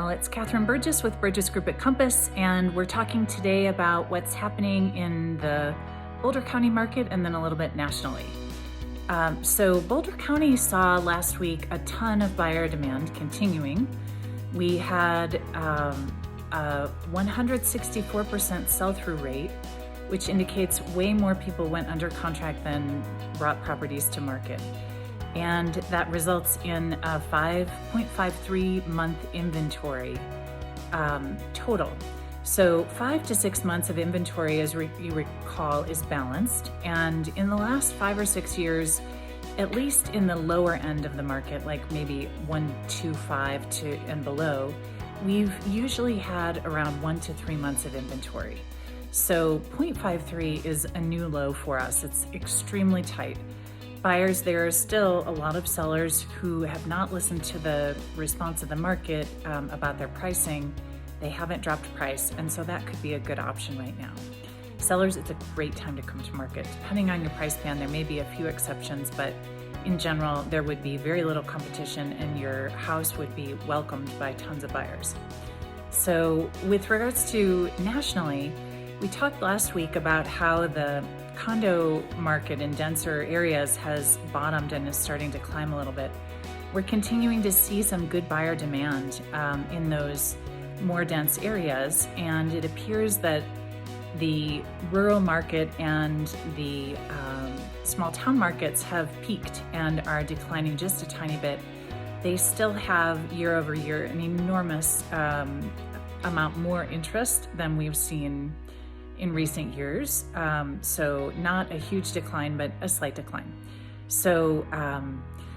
Well, it's Catherine Burgess with Burgess Group at Compass, and we're talking today about what's happening in the Boulder County market and then a little bit nationally. So Boulder County saw last week a ton of buyer demand continuing. We had a 164% sell-through rate, which indicates way more people went under contract than brought properties to market. And that results in a 5.53 month inventory total. So 5 to 6 months of inventory, as you recall, is balanced. And in the last 5 or 6 years, at least in the lower end of the market, like maybe 125 to and below, we've usually had around 1 to 3 months of inventory. So 0.53 is a new low for us. It's extremely tight. Buyers, there are still a lot of sellers who have not listened to the response of the market about their pricing. They haven't dropped price, and so that could be a good option right now. Sellers, it's a great time to come to market. Depending on your price band, there may be a few exceptions, but in general, there would be very little competition and your house would be welcomed by tons of buyers. So with regards to nationally, we talked last week about how the condo market in denser areas has bottomed and is starting to climb a little bit. We're continuing to see some good buyer demand in those more dense areas, and it appears that the rural market and the small town markets have peaked and are declining just a tiny bit. They still have year over year an enormous amount more interest than we've seen in recent years. So not a huge decline, but a slight decline. So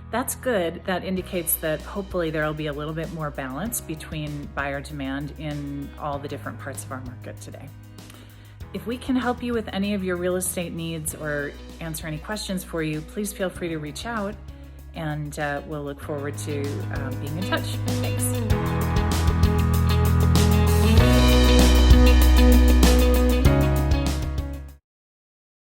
that's good. That indicates that hopefully there'll be a little bit more balance between buyer demand in all the different parts of our market today. If we can help you with any of your real estate needs or answer any questions for you, please feel free to reach out, and we'll look forward to being in touch. Thanks.